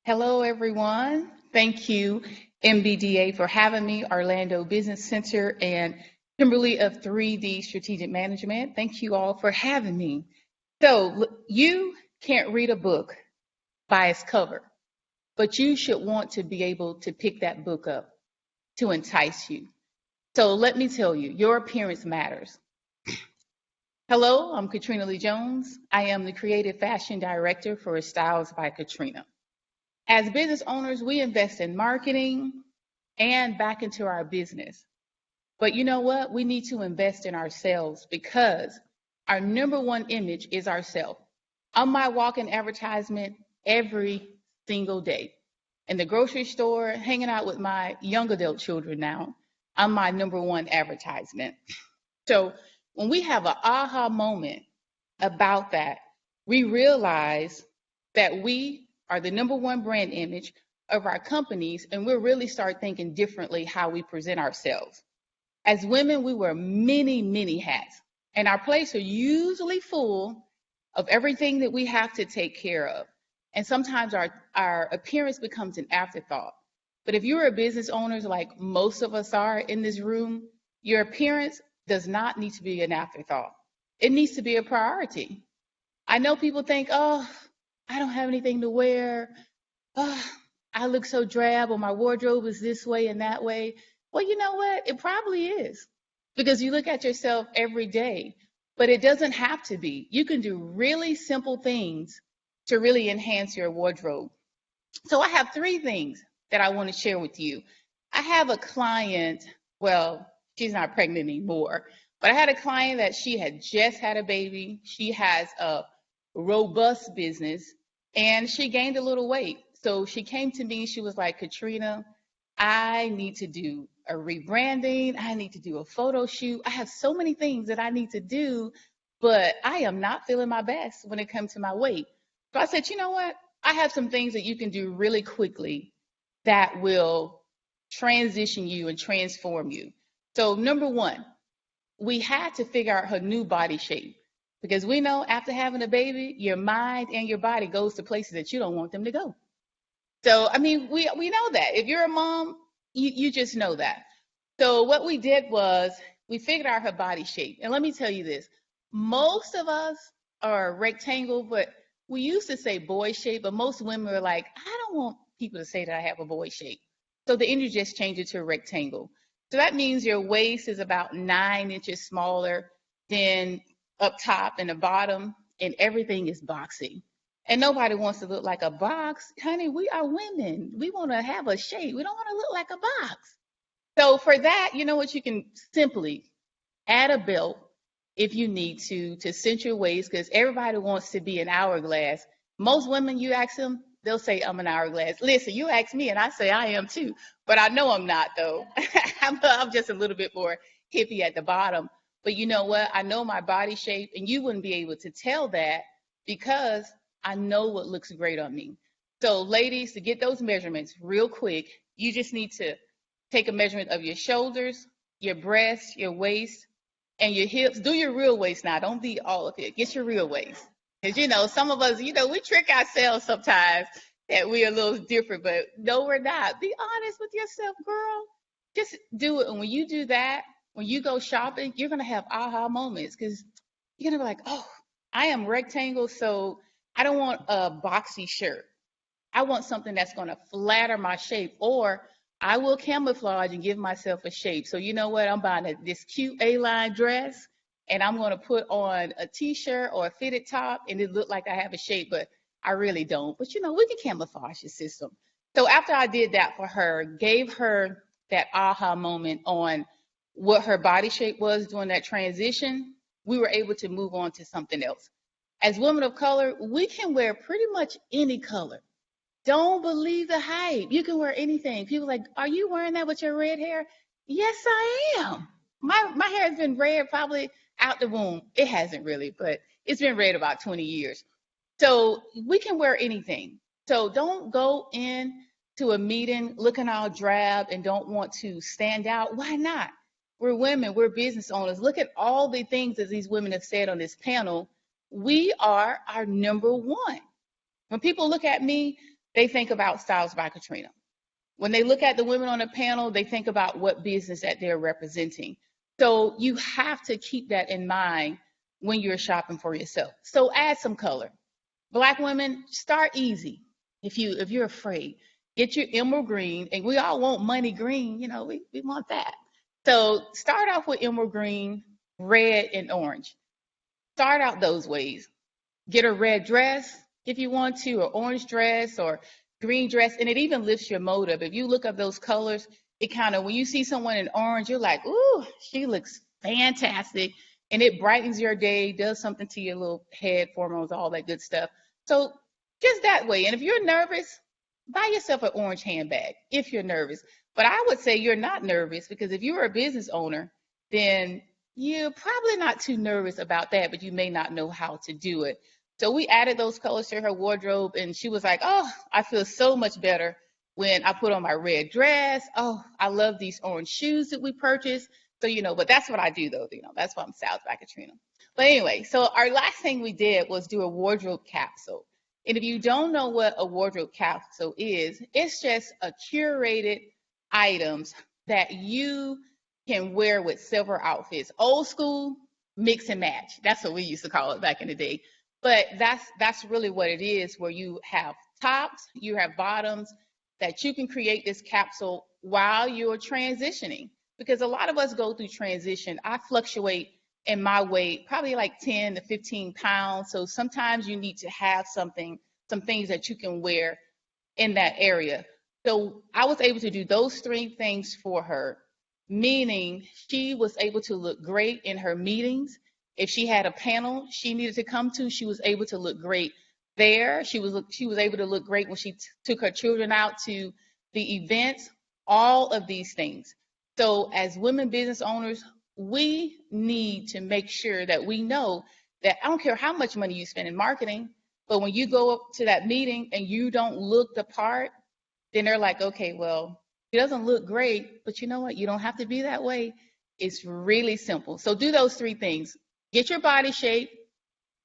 Hello, everyone. Thank you, MBDA, for having me, Orlando Business Center, and Kimberly of 3D Strategic Management. Thank you all for having me. You can't read a book by its cover, but you should want to be able to pick that book up to entice you. So, let me tell you, your appearance matters. Hello, I'm Katrina Lee Jones. I am the Creative Fashion Director for Styles by Katrina. As business owners, we invest in marketing and back into our business. But you know what? We need to invest in ourselves because our number one image is ourselves. On my walk-in advertisement every single day. In the grocery store, hanging out with my young adult children now, I'm my number one advertisement. So when we have an aha moment about that, we realize that we are the number one brand image of our companies, and we'll really start thinking differently how we present ourselves. As women, we wear many, many hats, and our plates are usually full of everything that we have to take care of. And sometimes our appearance becomes an afterthought. But if you're a business owner, like most of us are in this room, your appearance does not need to be an afterthought. It needs to be a priority. I know people think, oh, I don't have anything to wear. Oh, I look so drab, or my wardrobe is this way and that way. Well, you know what? It probably is because you look at yourself every day, but it doesn't have to be. You can do really simple things to really enhance your wardrobe. So I have three things that I want to share with you. I have a client, well, she's not pregnant anymore, but I had a client that she had just had a baby. She has a robust business and she gained a little weight. So she came to me, she was like, Katrina, I need to do a rebranding. I need to do a photo shoot. I have so many things that I need to do, but I am not feeling my best when it comes to my weight. So I said, you know what? I have some things that you can do really quickly that will transition you and transform you. So number one, we had to figure out her new body shape because we know after having a baby, your mind and your body goes to places that you don't want them to go. So, I mean, we know that. If you're a mom, you just know that. So what we did was we figured out her body shape. And let me tell you this, most of us are rectangle, but we used to say boy shape, but most women are like, I don't want people to say that I have a boy shape. So the industry just changed it to a rectangle. So that means your waist is about 9 inches smaller than up top and the bottom, and everything is boxy. And nobody wants to look like a box. Honey, we are women. We want to have a shape. We don't want to look like a box. So for that, you know what? You can simply add a belt if you need to cinch your waist because everybody wants to be an hourglass. Most women, you ask them, they'll say, I'm an hourglass. Listen, you ask me and I say I am too. But I know I'm not though. I'm just a little bit more hippie at the bottom. But you know what? I know my body shape and you wouldn't be able to tell that because I know what looks great on me. So ladies, to get those measurements real quick, you just need to take a measurement of your shoulders, your breasts, your waist, and your hips. Do your real waist now. Don't be all of it. Get your real waist. Because, you know, some of us, you know, we trick ourselves sometimes that we're a little different, but no, we're not. Be honest with yourself, girl. Just do it. And when you do that, when you go shopping, you're going to have aha moments because you're going to be like, oh, I am rectangle, so I don't want a boxy shirt. I want something that's going to flatter my shape, or I will camouflage and give myself a shape. So you know what? I'm buying this cute A-line dress, and I'm going to put on a T-shirt or a fitted top, and it look like I have a shape, but I really don't. But you know, we can camouflage the system. So after I did that for her, gave her that aha moment on what her body shape was during that transition, we were able to move on to something else. As women of color, we can wear pretty much any color. Don't believe the hype. You can wear anything. People are like, are you wearing that with your red hair? Yes, I am. My hair has been red probably out the womb. It hasn't really, but it's been red about 20 years. So we can wear anything. So don't go in to a meeting looking all drab and don't want to stand out. Why not? We're women. We're business owners. Look at all the things that these women have said on this panel. We are our number one. When people look at me, they think about Styles by Katrina. When they look at the women on the panel, they think about what business that they're representing. So you have to keep that in mind when you're shopping for yourself. So add some color. Black women, start easy. If you're afraid, get your emerald green, and we all want money green. We want that. So start off with emerald green, red, and orange. Start out those ways. Get a red dress if you want to, or orange dress, or green dress, and it even lifts your mood up. If you look up those colors, it kind of, when you see someone in orange, you're like, ooh, she looks fantastic, and it brightens your day, does something to your little head, hormones, all that good stuff. So just that way. And if you're nervous, buy yourself an orange handbag if you're nervous. But I would say you're not nervous, because if you're a business owner, then you're probably not too nervous about that, but you may not know how to do it. So we added those colors to her wardrobe, and she was like, oh, I feel so much better when I put on my red dress. Oh, I love these orange shoes that we purchased. So, but that's what I do, though. That's why I'm Styles by Katrina. But anyway, so our last thing we did was do a wardrobe capsule. And if you don't know what a wardrobe capsule is, it's just a curated items that you can wear with several outfits. Old school, mix and match. That's what we used to call it back in the day. But that's really what it is, where you have tops, you have bottoms, that you can create this capsule while you're transitioning. Because a lot of us go through transition. I fluctuate in my weight, probably like 10 to 15 pounds. So sometimes you need to have some things that you can wear in that area. So I was able to do those three things for her, meaning she was able to look great in her meetings. If she had a panel she needed to come to, she was able to look great there. She was able to look great when she took her children out to the events, all of these things. So as women business owners, we need to make sure that we know that I don't care how much money you spend in marketing, but when you go up to that meeting and you don't look the part, then they're like, okay, well, it doesn't look great, but you know what? You don't have to be that way. It's really simple. So do those three things. Get your body shape,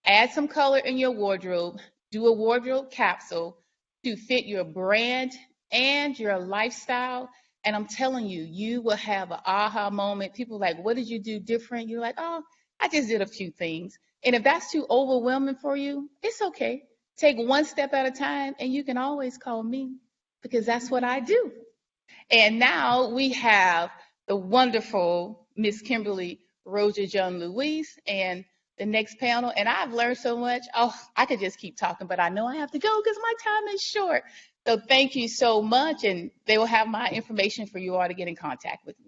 add some color in your wardrobe, do a wardrobe capsule to fit your brand and your lifestyle. And I'm telling you, you will have an aha moment. People are like, what did you do different? You're like, oh, I just did a few things. And if that's too overwhelming for you, it's okay. Take one step at a time, and you can always call me, because that's what I do. And now we have the wonderful Miss Kimberly Roger John Louise and the next panel. And I've learned so much. Oh, I could just keep talking, but I know I have to go because my time is short. So thank you so much. And they will have my information for you all to get in contact with me.